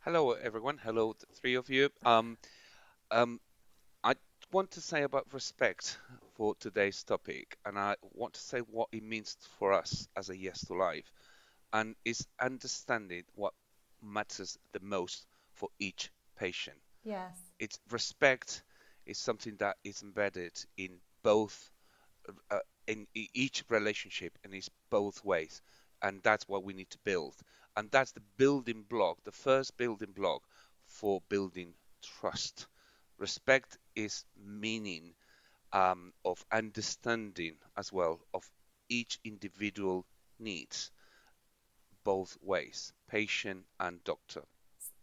Hello, everyone. Hello, the three of you. Um, I want to say about respect for today's topic, and I want to say what it means for us as a Yes to Life, and is understanding what matters the most for each patient. Yes. It's respect is something that is embedded in both uh, each relationship and it's both ways, and that's what we need to build, and that's the building block, the first building block for building trust. Respect is meaning of understanding as well of each individual needs, both ways, patient and doctor.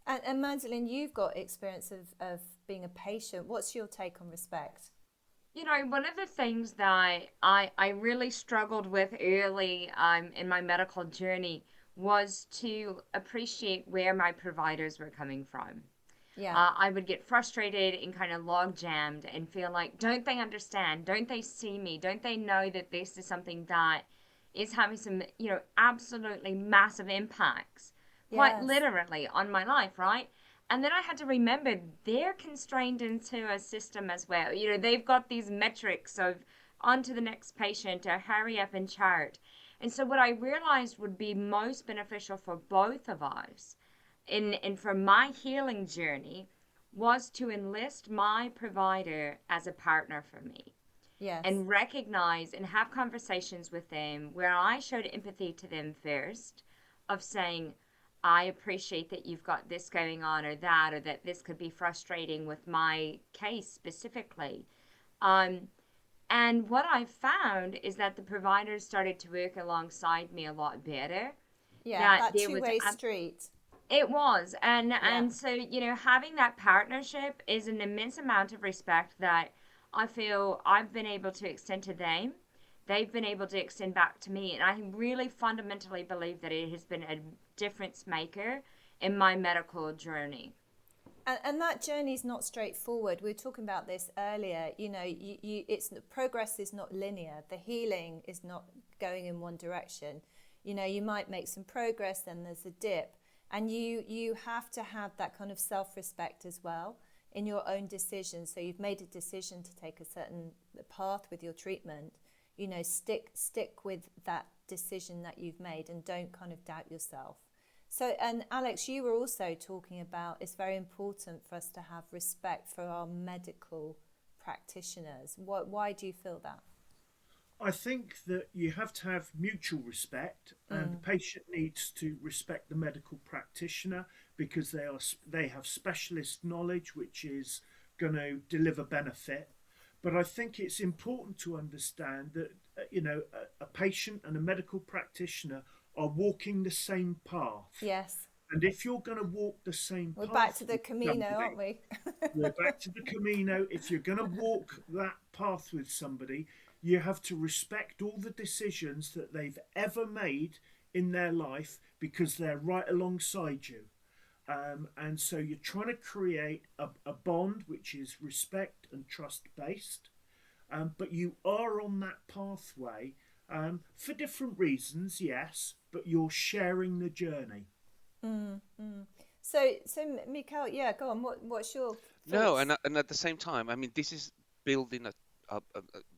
And Magdalene, you've got experience of being a patient. What's your take on respect? One of the things that I really struggled with early in my medical journey was to appreciate where my providers were coming from. Yeah. I would get frustrated and kind of log jammed and feel like, don't they understand? Don't they see me? Don't they know that this is something that is having some, absolutely massive impacts, quite Yes. literally, on my life, right? And then I had to remember they're constrained into a system as well. They've got these metrics of on to the next patient or hurry up and chart. And so, what I realized would be most beneficial for both of us in for my healing journey was to enlist my provider as a partner for me Yes. and recognize and have conversations with them where I showed empathy to them first of saying, I appreciate that you've got this going on or that this could be frustrating with my case specifically. Um, and what I found is that the providers started to work alongside me a lot better. Yeah. That That there was two-way street. it was. And Yeah. and so, having that partnership is an immense amount of respect that I feel I've been able to extend to them. They've been able to extend back to me. And I really fundamentally believe that it has been a difference maker in my medical journey. And that journey is not straightforward. We were talking about this earlier. It's progress is not linear. The healing is not going in one direction. You might make some progress, then there's a dip, and you have to have that kind of self-respect as well in your own decision. So you've made a decision to take a certain path with your treatment. Stick with that decision that you've made, and don't kind of doubt yourself. So, and Alex, you were also talking about it's very important for us to have respect for our medical practitioners. Why do you feel that? I think that you have to have mutual respect, and the Mm. patient needs to respect the medical practitioner because they have specialist knowledge which is going to deliver benefit. But I think it's important to understand that a patient and a medical practitioner are walking the same path, Yes, and if you're going to walk the same we're back path to the with Camino, somebody, aren't we? we're back to the Camino. If you're going to walk that path with somebody, you have to respect all the decisions that they've ever made in their life because they're right alongside you. And so you're trying to create a bond which is respect and trust based, but you are on that pathway for different reasons, yes, but you're sharing the journey. Mm, mm. So, Mikael, yeah, go on. What's your No, thoughts? and at the same time, I mean, this is building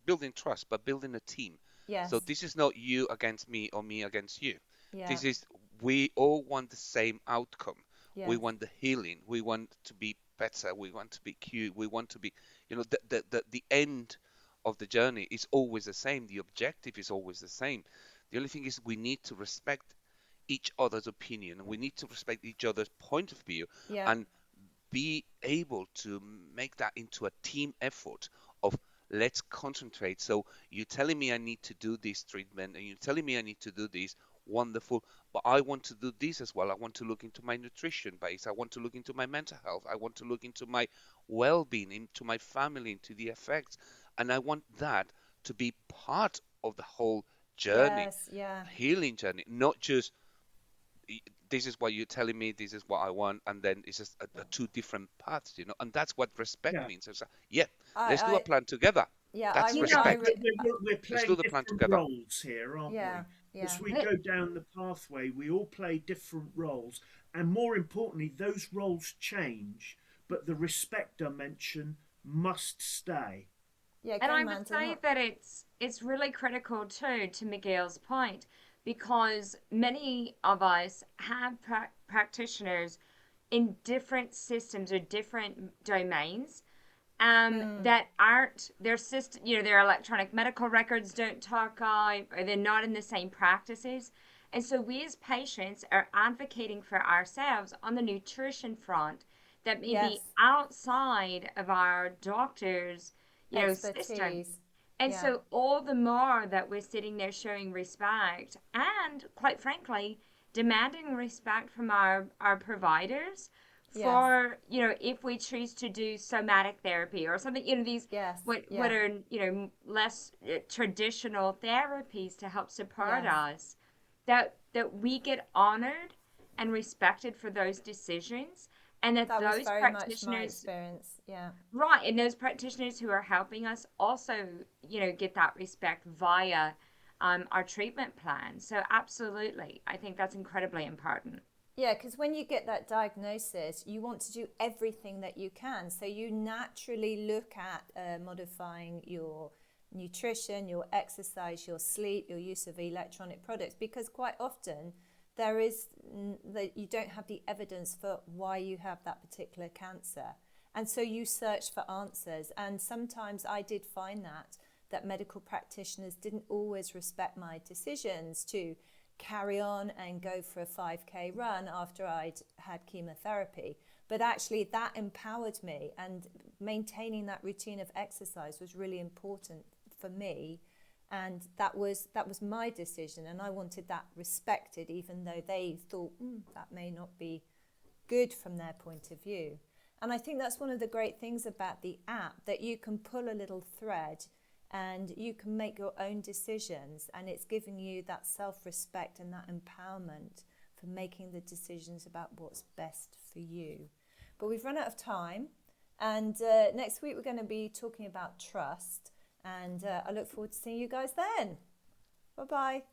building trust, but building a team. So Yes, this is not you against me or me against you. yeah, This is we all want the same outcome. We yes, want the healing. We want to be better. We want to be cute. We want to be, the end of the journey is always the same. The objective is always the same. The only thing is we need to respect each other's opinion and we need to respect each other's point of view yeah, and be able to make that into a team effort of let's concentrate. So you're telling me I need to do this treatment and you're telling me I need to do this. Wonderful. But I want to do this as well. I want to look into my nutrition base. I want to look into my mental health. I want to look into my well being, into my family, into the effects. And I want that to be part of the whole journey, yes, yeah, healing journey, not just this is what you're telling me, this is what I want, and then it's just a two different paths, and that's what respect Yeah. means. It's like, yeah, I, let's do a I, plan together. yeah, That's You know, respect. We're Let's do playing the plan different together. roles here, aren't yeah, we? yeah, As we li- go down the pathway, we all play different roles, And more importantly, those roles change, but the respect dimension must stay. Yeah, And go, I would Amanda. say Not that it's really critical too, to Miguel's point, because many of us have practitioners in different systems or different domains, that aren't their system, their electronic medical records don't talk out, or they're not in the same practices. And so we as patients are advocating for ourselves on the nutrition front that may be yes, outside of our doctors, system. expertise. And Yeah, so all the more that we're sitting there showing respect and, quite frankly, demanding respect from our providers yes, for, if we choose to do somatic therapy or something, these yes, what yeah, are, less traditional therapies to help support yes. us, that we get honored and respected for those decisions, and that That was those very much my practitioners. experience. Yeah. Right, and those practitioners who are helping us also, get that respect via our treatment plan. So absolutely, I think that's incredibly important. Yeah, because when you get that diagnosis, you want to do everything that you can. So you naturally look at modifying your nutrition, your exercise, your sleep, your use of electronic products, because quite often there is that you don't have the evidence for why you have that particular cancer. And so you search for answers. And sometimes I did find that medical practitioners didn't always respect my decisions to carry on and go for a 5K run after I'd had chemotherapy. But actually, that empowered me, and maintaining that routine of exercise was really important for me. And that was my decision, and I wanted that respected, even though they thought that may not be good from their point of view. And I think that's one of the great things about the app, that you can pull a little thread and you can make your own decisions, and it's giving you that self-respect and that empowerment for making the decisions about what's best for you. But we've run out of time, and next week we're going to be talking about trust, and I look forward to seeing you guys then. Bye bye.